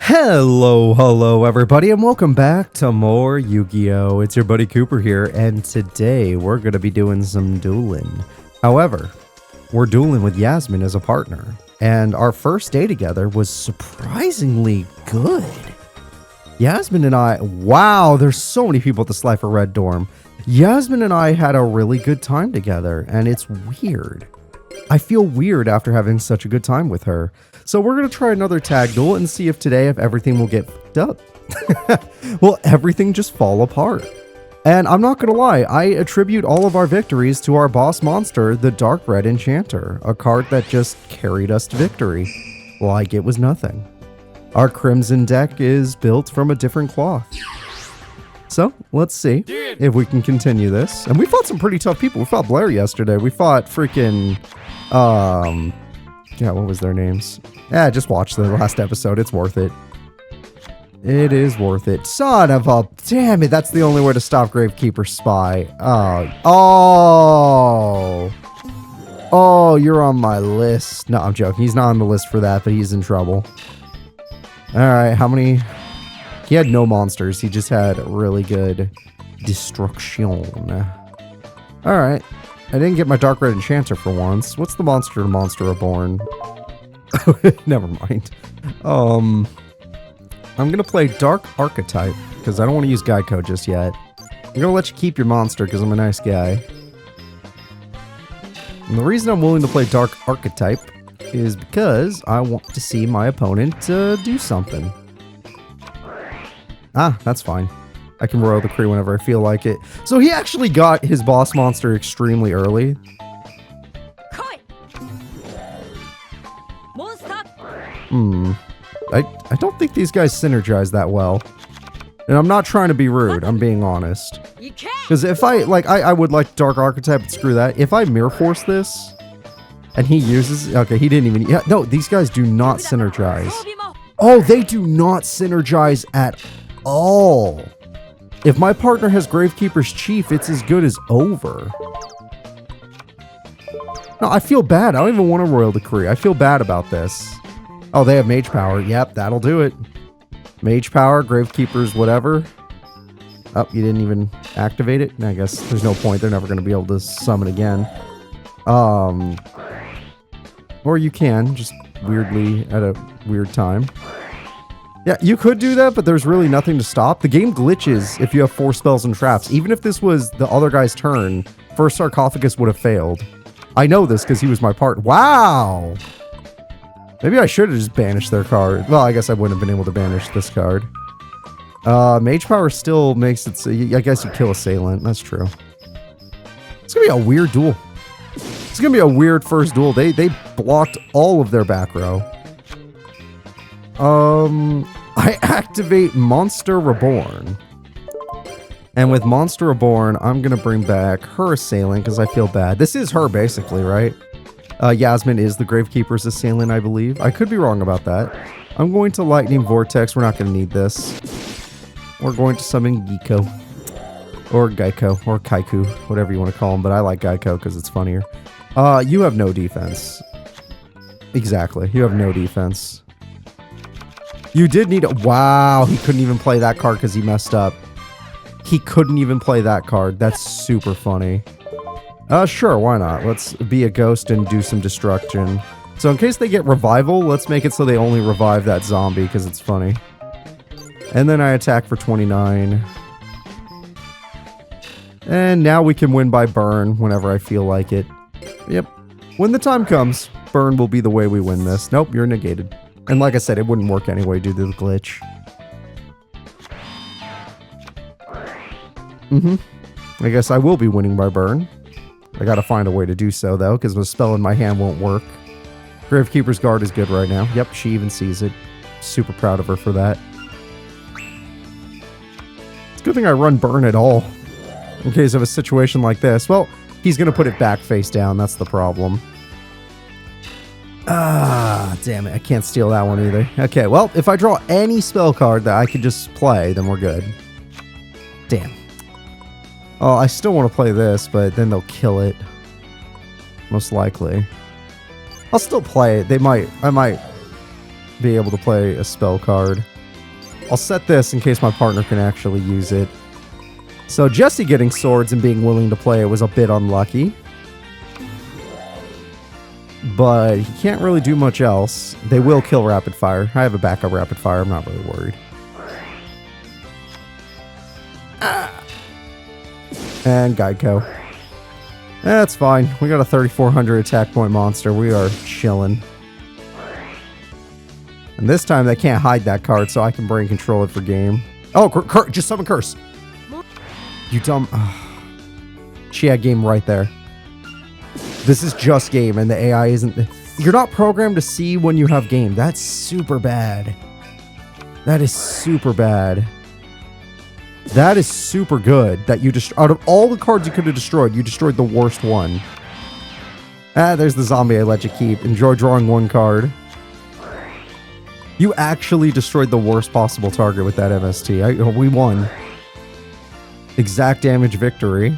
Hello everybody, and welcome back to more Yu-Gi-Oh! It's your buddy Cooper here, and today we're going to be doing some dueling. However, we're dueling with Yasmin as a partner, and our first day together was surprisingly good. Yasmin and I, wow, there's so many people at the Slifer Red dorm. Yasmin and I had a really good time together, and it's weird. I feel weird after having such a good time with her. So we're going to try another tag duel and see if today, if everything will get fucked up. Will everything just fall apart? And I'm not going to lie, I attribute all of our victories to our boss monster, the Dark Red Enchanter, a card that just carried us to victory, like it was nothing. Our Crimson deck is built from a different cloth. So, let's see if we can continue this. And we fought some pretty tough people. We fought Blair yesterday. We fought freaking, yeah, what was their names? Yeah, just watch the last episode. It's worth it. It is worth it. Son of a... Damn it, that's the only way to stop Gravekeeper's spy. Oh, you're on my list. No, I'm joking. He's not on the list for that, but he's in trouble. Alright, how many... He had no monsters. He just had really good destruction. Alright. I didn't get my Dark Red Enchanter for once. What's the monster to Monster Reborn? Never mind. I'm going to play Dark Archetype, because I don't want to use Geico just yet. I'm going to let you keep your monster, because I'm a nice guy. And the reason I'm willing to play Dark Archetype is because I want to see my opponent do something. Ah, that's fine. I can royal decree whenever I feel like it. So he actually got his boss monster extremely early. I don't think these guys synergize that well. And I'm not trying to be rude, I'm being honest. Because if I would like Dark Archetype, but screw that. If I Mirror Force this, and he uses... Okay, he didn't even... Yeah, no, these guys do not synergize. Oh, they do not synergize at all. If my partner has Gravekeeper's Chief, it's as good as over. No, I feel bad. I don't even want a Royal Decree. I feel bad about this. Oh, they have Mage Power. Yep, that'll do it. Mage Power, Gravekeeper's whatever. Oh, you didn't even activate it? I guess there's no point. They're never going to be able to summon again. Or you can, just weirdly at a weird time. Yeah, you could do that, but there's really nothing to stop. The game glitches if you have 4 spells and traps. Even if this was the other guy's turn, first Sarcophagus would have failed. I know this because he was my part. Wow! Maybe I should have just banished their card. Well, I guess I wouldn't have been able to banish this card. Mage Power still makes it so... I guess you kill Assailant. That's true. It's gonna be a weird duel. It's gonna be a weird first duel. They blocked all of their back row. I activate Monster Reborn. And with Monster Reborn, I'm going to bring back her Assailant because I feel bad. This is her, basically, right? Yasmin is the Gravekeeper's Assailant, I believe. I could be wrong about that. I'm going to Lightning Vortex. We're not going to need this. We're going to summon Geeko. Or Geico. Or Kaiku. Whatever you want to call him. But I like Geico because it's funnier. You have no defense. Exactly. You have no defense. You did need a... Wow, he couldn't even play that card because he messed up. He couldn't even play that card. That's super funny. Sure, why not? Let's be a ghost and do some destruction. So in case they get revival, let's make it so they only revive that zombie because it's funny. And then I attack for 29. And now we can win by burn whenever I feel like it. Yep. When the time comes, burn will be the way we win this. Nope, you're negated. And like I said, it wouldn't work anyway due to the glitch. I guess I will be winning by burn. I gotta find a way to do so, though, because the spell in my hand won't work. Gravekeeper's Guard is good right now. Yep, she even sees it. Super proud of her for that. It's a good thing I run burn at all. In case of a situation like this. Well, he's gonna put it back face down. That's the problem. Ah, damn it. I can't steal that one either. Okay, well, if I draw any spell card that I could just play, then we're good. Damn. Oh, I still want to play this, but then they'll kill it. Most likely. I'll still play it. I might be able to play a spell card. I'll set this in case my partner can actually use it. So Jesse getting swords and being willing to play it was a bit unlucky. But he can't really do much else. They will kill rapid fire. I have a backup rapid fire. I'm not really worried. And Geico. That's fine. We got a 3,400 attack point monster. We are chilling. And this time they can't hide that card, so I can bring control it for game. Oh, just summon curse. You dumb. She had game right there. This is just game, and the AI isn't. You're not programmed to see when you have game. That's super bad. That is super bad. That is super good. That you just out of all the cards you could have destroyed, you destroyed the worst one. There's the zombie I let you keep. Enjoy drawing one card. You actually destroyed the worst possible target with that MST. We won. Exact damage victory.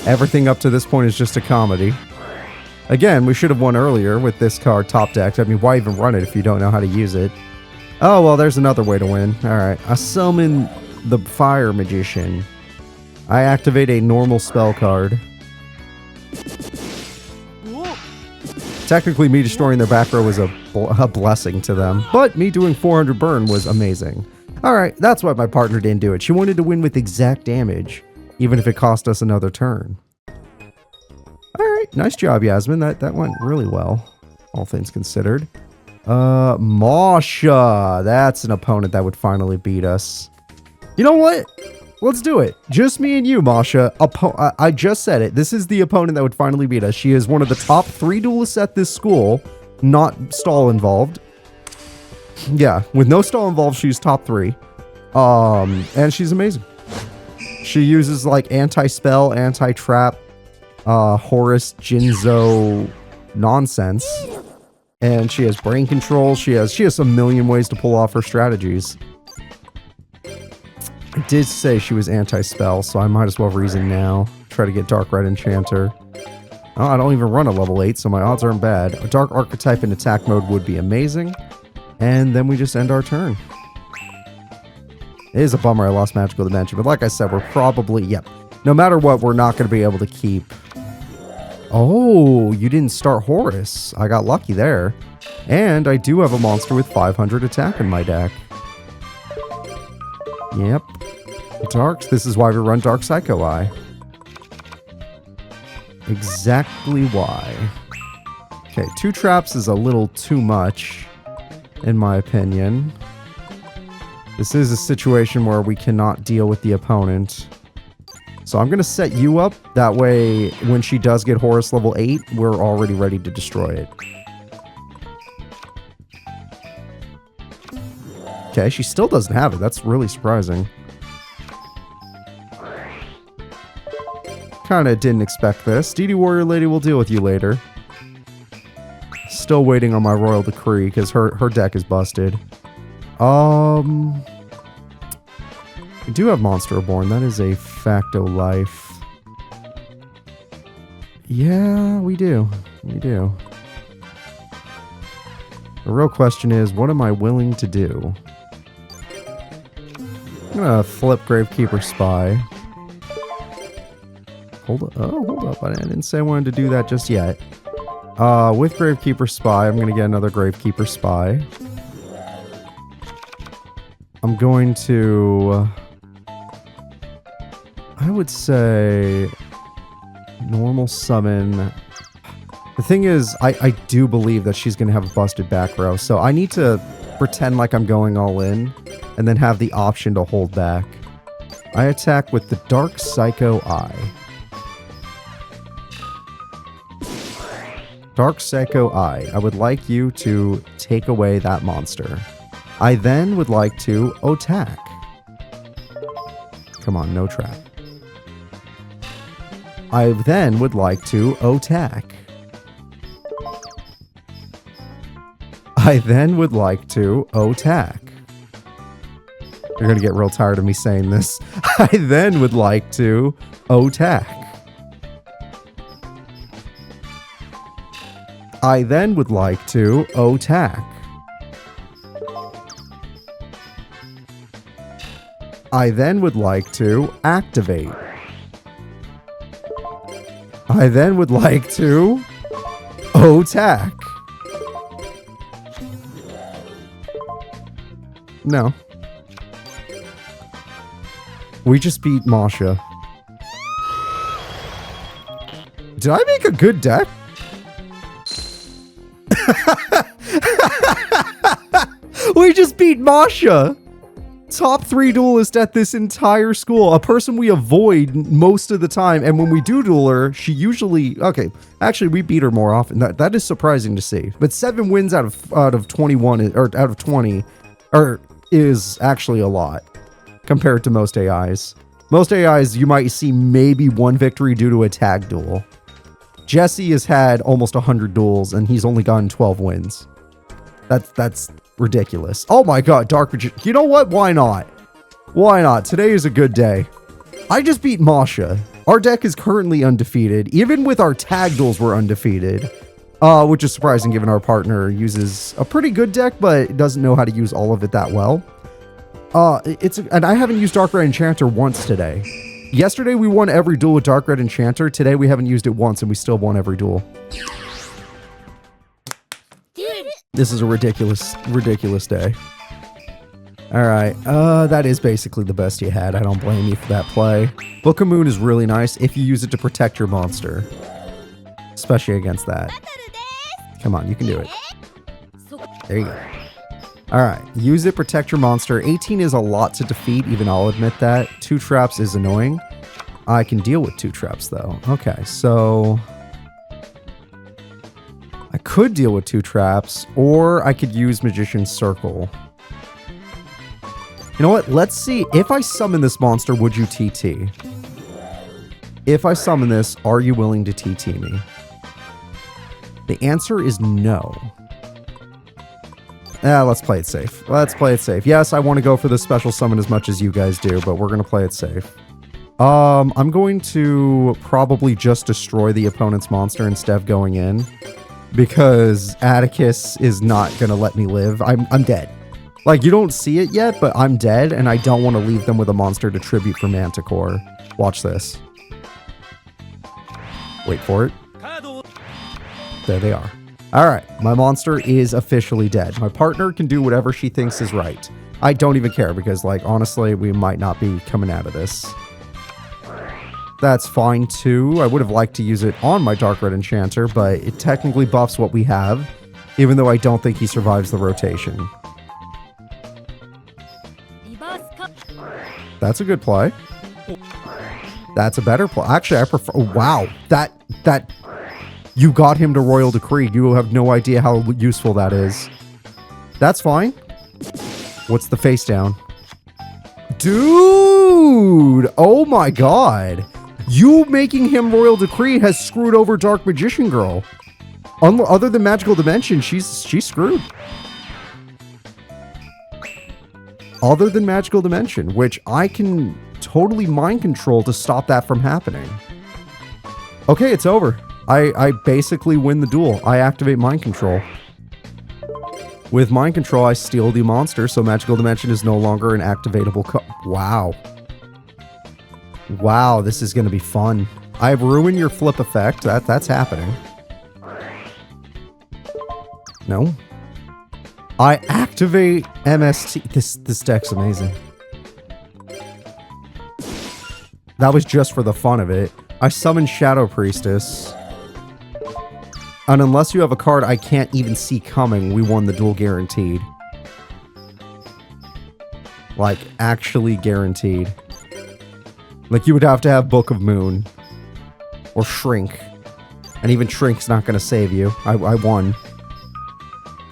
Everything up to this point is just a comedy. Again, we should have won earlier with this card top decked. I mean, why even run it if you don't know how to use it? Oh, well, there's another way to win. Alright, I summon the Fire Magician. I activate a normal spell card. Technically, me destroying their back row was a blessing to them, but me doing 400 burn was amazing. Alright, that's why my partner didn't do it. She wanted to win with exact damage, even if it cost us another turn. Alright, nice job, Yasmin. That went really well, all things considered. Masha. That's an opponent that would finally beat us. You know what? Let's do it. Just me and you, Masha. I just said it. This is the opponent that would finally beat us. She is one of the top 3 duelists at this school. Not stall involved. Yeah, with no stall involved, she's top 3. And she's amazing. She uses like anti-spell, anti-trap, Horus, Jinzo nonsense. And she has brain control. She has a million ways to pull off her strategies. I did say she was anti-spell, so I might as well reason now. Try to get Dark Red Enchanter. Oh, I don't even run a level 8, so my odds aren't bad. A Dark Archetype in attack mode would be amazing. And then we just end our turn. It is a bummer I lost Magical Dimension, but like I said, we're probably, yep. No matter what, we're not going to be able to keep... Oh, you didn't start Horus. I got lucky there. And I do have a monster with 500 attack in my deck. Yep. Darks. This is why we run Dark Psycho Eye. Exactly why. Okay, 2 traps is a little too much, in my opinion. This is a situation where we cannot deal with the opponent. So I'm going to set you up. That way, when she does get Horus level 8, we're already ready to destroy it. Okay, she still doesn't have it. That's really surprising. Kinda didn't expect this. DD Warrior Lady will deal with you later. Still waiting on my Royal Decree, because her deck is busted. We do have Monster Reborn. That is a facto life. Yeah, we do. We do. The real question is, what am I willing to do? I'm gonna flip Gravekeeper Spy. Hold up. I didn't say I wanted to do that just yet. With Gravekeeper Spy, I'm gonna get another Gravekeeper Spy. I'm going to... I would say... normal summon... The thing is, I do believe that she's going to have a busted back row, so I need to pretend like I'm going all in, and then have the option to hold back. I attack with the Dark Psycho Eye. Dark Psycho Eye, I would like you to take away that monster. I then would like to attack. Come on, no trap. I then would like to attack. I then would like to attack. You're gonna get real tired of me saying this. I then would like to attack. I then would like to attack. I then would like to activate. I then would like to attack. No. We just beat Masha. Did I make a good deck? We just beat Masha! Top 3 duelist at this entire school. A person we avoid most of the time. And when we do duel her, she usually... Okay, actually, we beat her more often. That is surprising to see. But 7 wins out of 21, or out of 20, is actually a lot compared to most AIs. Most AIs, you might see maybe 1 victory due to a tag duel. Jesse has had almost 100 duels, and he's only gotten 12 wins. That's ridiculous. Oh my god, Dark Magician. You know what? Why not? Why not? Today is a good day. I just beat Masha. Our deck is currently undefeated. Even with our tag duels, we're undefeated. Which is surprising given our partner uses a pretty good deck, but doesn't know how to use all of it that well. And I haven't used Dark Red Enchanter once today. Yesterday we won every duel with Dark Red Enchanter. Today we haven't used it once and we still won every duel. This is a ridiculous, ridiculous day. Alright, that is basically the best you had. I don't blame you for that play. Book of Moon is really nice if you use it to protect your monster. Especially against that. Come on, you can do it. There you go. Alright, use it, protect your monster. 18 is a lot to defeat, even I'll admit that. 2 traps is annoying. I can deal with 2 traps, though. Okay, so... I could deal with 2 traps, or I could use Magician's Circle. You know what? Let's see. If I summon this monster, would you TT? If I summon this, are you willing to TT me? The answer is no. Let's play it safe. Let's play it safe. Yes, I want to go for the special summon as much as you guys do, but we're going to play it safe. I'm going to probably just destroy the opponent's monster instead of going in, because Atticus is not going to let me live. I'm dead. Like, you don't see it yet, but I'm dead, and I don't want to leave them with a monster to tribute for Manticore. Watch this. Wait for it. There they are. Alright, my monster is officially dead. My partner can do whatever she thinks is right. I don't even care, because, like, honestly, we might not be coming out of this. That's fine, too. I would have liked to use it on my Dark Red Enchanter, but it technically buffs what we have, even though I don't think he survives the rotation. That's a good play. That's a better play. Actually, I prefer... Oh, wow. That... You got him to Royal Decree. You have no idea how useful that is. That's fine. What's the face down? Dude! Oh my god. You making him Royal Decree has screwed over Dark Magician Girl. Other than Magical Dimension, she's screwed. Other than Magical Dimension, which I can totally mind control to stop that from happening. Okay, it's over. I basically win the duel. I activate Mind Control. With Mind Control, I steal the monster, so Magical Dimension is no longer an activatable Wow. Wow, this is going to be fun. I've ruined your flip effect. That's happening. No. I activate MST. This deck's amazing. That was just for the fun of it. I summon Shadow Priestess. And unless you have a card I can't even see coming, we won the duel guaranteed. Like, actually guaranteed. Like, you would have to have Book of Moon. Or Shrink. And even Shrink's not going to save you. I won.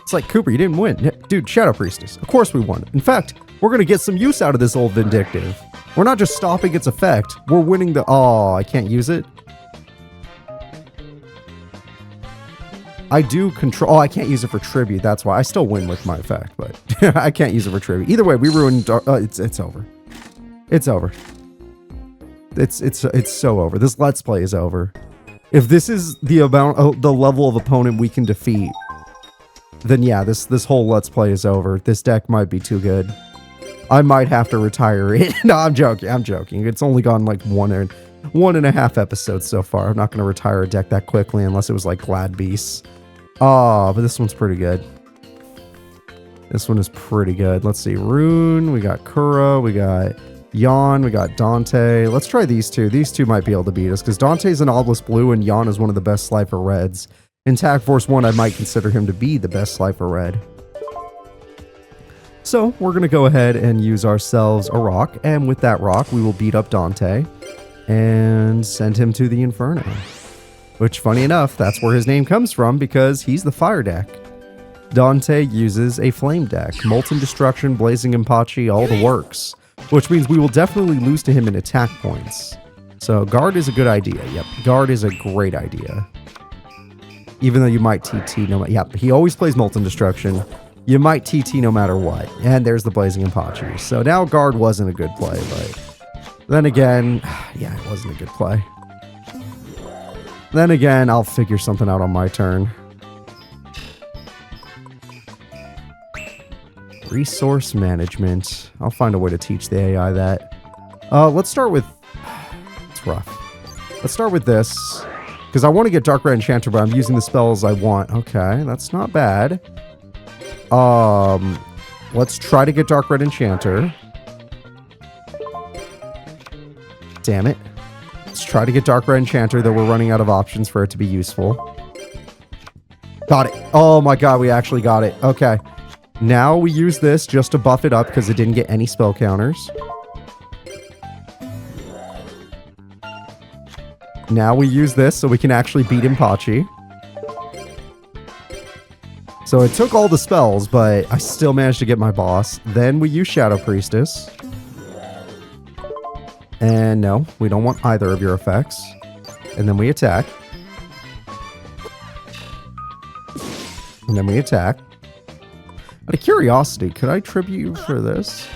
It's like, Cooper, you didn't win. Dude, Shadow Priestess. Of course we won. In fact, we're going to get some use out of this old Vindictive. We're not just stopping its effect. We're winning the... Oh, I can't use it? I do control... Oh, I can't use it for tribute. That's why. I still win with my effect, but I can't use it for tribute. Either way, we ruined... it's over. It's over. It's so over. This Let's Play is over. If this is the the level of opponent we can defeat, then yeah, this whole Let's Play is over. This deck might be too good. I might have to retire it. No, I'm joking. I'm joking. It's only gone like 1.5 episodes so far. I'm not going to retire a deck that quickly unless it was like Glad Beasts. Oh, but this one's pretty good. This one is pretty good. Let's see. Rune. We got Kura. We got Yon. We got Dante. Let's try these two. These two might be able to beat us because Dante's an Obelisk Blue and Yon is one of the best Slifer Reds. In Tag Force 1, I might consider him to be the best Slifer Red. So, we're going to go ahead and use ourselves a rock, and with that rock, we will beat up Dante and send him to the Inferno. Which, funny enough, that's where his name comes from, because he's the fire deck. Dante uses a flame deck. Molten Destruction, Blazing Impachi, all the works. Which means we will definitely lose to him in attack points. So, guard is a good idea. Yep, guard is a great idea. Even though you might TT no matter... Yep, he always plays Molten Destruction. You might TT no matter what. And there's the Blazing Impachi. So now guard wasn't a good play, but then again, yeah, it wasn't a good play. Then again, I'll figure something out on my turn. Resource management. I'll find a way to teach the AI that. Let's start with... It's rough. Let's start with this. Because I want to get Dark Red Enchanter, but I'm using the spells I want. Okay, that's not bad. Let's try to get Dark Red Enchanter. Damn it. Let's try to get Dark Red Enchanter, though we're running out of options for it to be useful. Got it. Oh my god, we actually got it. Okay. Now we use this just to buff it up because it didn't get any spell counters. Now we use this so we can actually beat Impachi. So it took all the spells, but I still managed to get my boss. Then we use Shadow Priestess. And no, we don't want either of your effects. And then we attack. And then we attack. Out of curiosity, could I tribute you for this?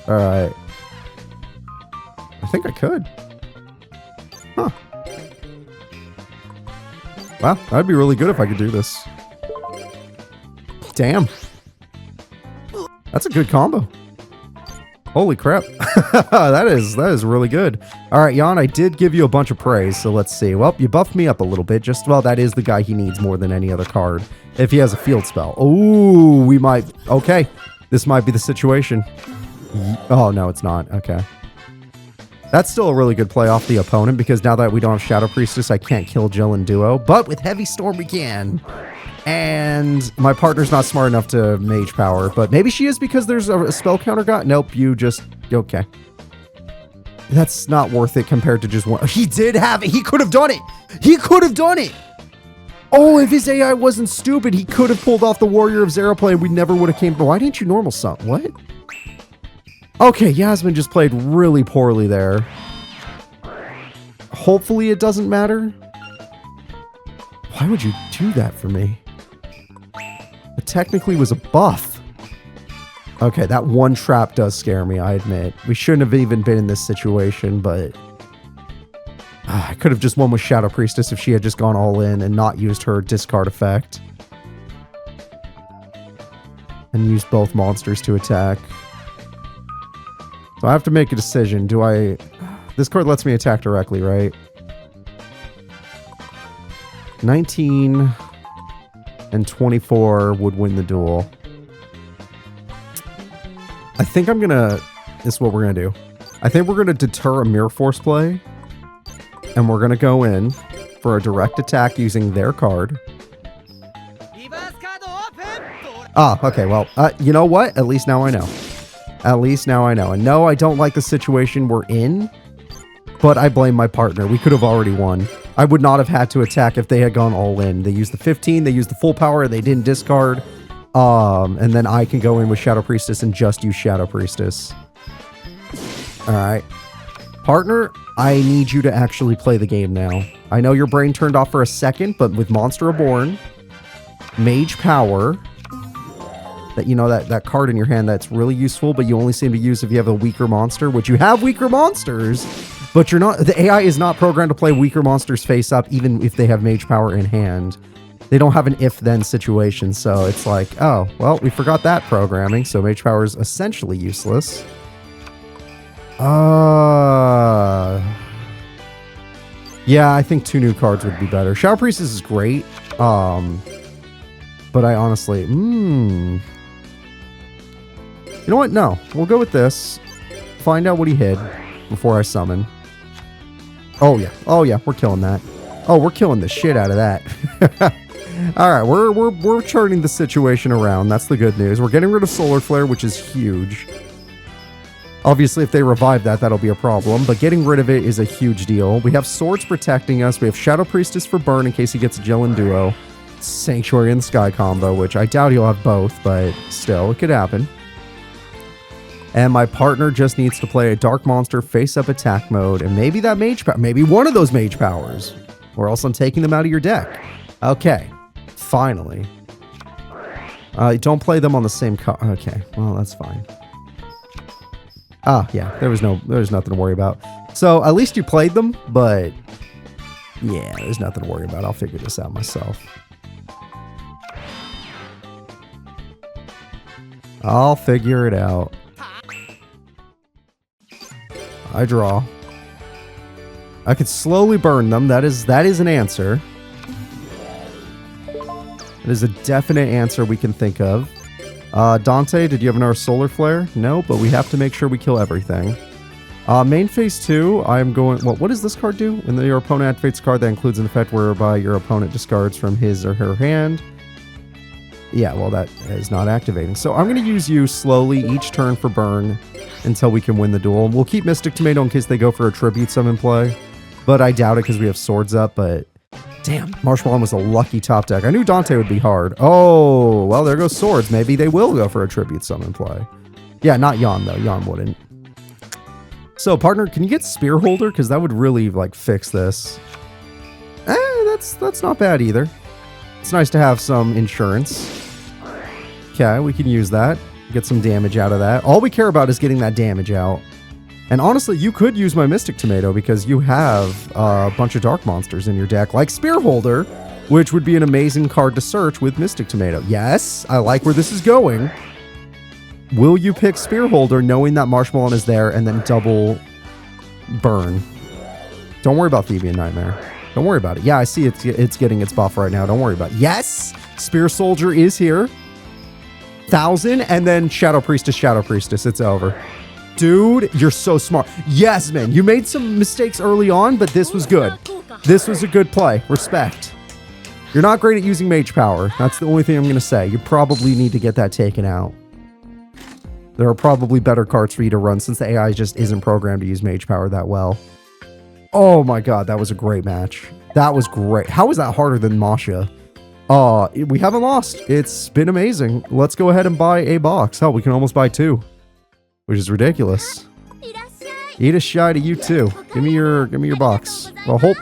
Alright. I think I could. Huh. Wow, that'd be really good if I could do this. Damn. That's a good combo. Holy crap. that is really good. Alright, Jan, I did give you a bunch of praise, so let's see. Well, you buffed me up a little bit. Just, well, that is the guy he needs more than any other card. If he has a field spell. Ooh, we might... Okay. This might be the situation. Oh, no, it's not. Okay. That's still a really good play off the opponent, because now that we don't have Shadow Priestess, I can't kill Jill in duo. But with Heavy Storm, we can. And my partner's not smart enough to Mage Power, but maybe she is because there's a spell counter guy. Nope, you just... Okay. That's not worth it compared to just one. He did have it. He could have done it. He could have done it. Oh, if his AI wasn't stupid, he could have pulled off the Warrior of Zeraplay and we never would have came... Why didn't you normal summon? What? Okay, Yasmin just played really poorly there. Hopefully it doesn't matter. Why would you do that for me? It technically was a buff. Okay, that one trap does scare me, I admit. We shouldn't have even been in this situation, but... I could have just won with Shadow Priestess if she had just gone all in and not used her discard effect. And used both monsters to attack. So I have to make a decision. Do I... This card lets me attack directly, right? 19 and 24 would win the duel. I think I'm gonna... This is what we're gonna do. I think we're gonna deter a Mirror Force play. And we're gonna go in for a direct attack using their card. Ah, okay, well, you know what? At least now I know. At least now I know. And no, I don't like the situation we're in, but I blame my partner. We could have already won. I would not have had to attack if they had gone all in. They used the 15, they used the full power, they didn't discard. And then I can go in with Shadow Priestess and just use Shadow Priestess. Alright. Partner, I need you to actually play the game now. I know your brain turned off for a second, but with Monster Reborn, Mage Power, that you know that card in your hand that's really useful, but you only seem to use if you have a weaker monster, which you have weaker monsters. But you're not, the AI is not programmed to play weaker monsters face up, even if they have mage power in hand. They don't have an if-then situation, so it's like, oh, well, we forgot that programming, so mage power is essentially useless. Yeah, I think 2 new cards would be better. Shadow Priestess is great, but I honestly, you know what? No, we'll go with this. Find out what he hid before I summon. Oh yeah, we're killing that. Oh, we're killing the shit out of that. All right, we're turning the situation around. That's the good news. We're getting rid of Solar Flare, which is huge. Obviously, if they revive that, that'll be a problem, but getting rid of it is a huge deal. We have Swords protecting us. We have Shadow Priestess for burn in case he gets Jill and Duo. Sanctuary and Sky combo, which I doubt he'll have both, but still, it could happen. And my partner just needs to play a Dark Monster face-up attack mode, and maybe that mage power, maybe one of those mage powers, or else I'm taking them out of your deck. Okay, finally. Don't play them on the same okay, well, that's fine. Ah, yeah, there's nothing to worry about. So at least you played them, but yeah, there's nothing to worry about. I'll figure this out myself. I'll figure it out. I draw. I could slowly burn them. That is an answer. It is a definite answer we can think of. Dante, did you have another Solar Flare? No, but we have to make sure we kill everything. Main phase 2, I'm going... What does this card do? When your opponent activates a card that includes an effect whereby your opponent discards from his or her hand. Yeah, well, that is not activating. So I'm going to use you slowly each turn for burn until we can win the duel. We'll keep Mystic Tomato in case they go for a Tribute Summon play. But I doubt it because we have Swords up, but... Damn, Marshmallow was a lucky top deck. I knew Dante would be hard. Oh, well, there goes Swords. Maybe they will go for a Tribute Summon play. Yeah, not Yon, though. Yon wouldn't. So, partner, can you get Spear Holder? Because that would really, like, fix this. That's not bad either. It's nice to have some insurance. Okay, we can use that. Get some damage out of that. All we care about is getting that damage out. And honestly, you could use my Mystic Tomato because you have a bunch of Dark Monsters in your deck, like Spear Holder, which would be an amazing card to search with Mystic Tomato. Yes, I like where this is going. Will you pick Spear Holder knowing that Marshmallow is there and then double burn? Don't worry about Thebian Nightmare. Don't worry about it. Yeah, I see it's getting its buff right now. Don't worry about it. Yes, Spear Soldier is here. 1,000 and then Shadow Priestess. It's over. Dude, you're so smart. Yes, man. You made some mistakes early on, but this was good. This was a good play. Respect. You're not great at using mage power. That's the only thing I'm going to say. You probably need to get that taken out. There are probably better cards for you to run since the AI just isn't programmed to use mage power that well. Oh my god, that was a great match. That was great. How is that harder than Masha? We haven't lost. It's been amazing. Let's go ahead and buy a box. Hell, we can almost buy 2. Which is ridiculous. Eat a shy to you too. Give me your box. Well,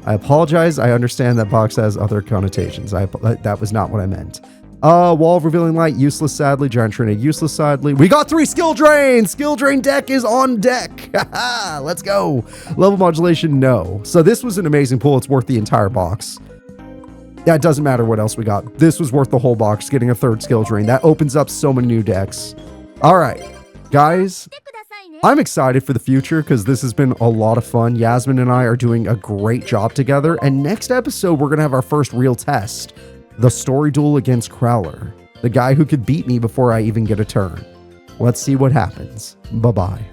I apologize. I understand that box has other connotations. That was not what I meant. Wall of Revealing Light, useless sadly. Giant Trinity, useless sadly. We got 3 skill drains! Skill drain deck is on deck! Haha, let's go! Level modulation, no. So this was an amazing pull. It's worth the entire box. Yeah, it doesn't matter what else we got. This was worth the whole box, getting a 3rd skill drain. That opens up so many new decks. Alright. Guys, I'm excited for the future because this has been a lot of fun. Yasmin and I are doing a great job together. And next episode, we're going to have our first real test. The story duel against Crowler. The guy who could beat me before I even get a turn. Let's see what happens. Bye-bye.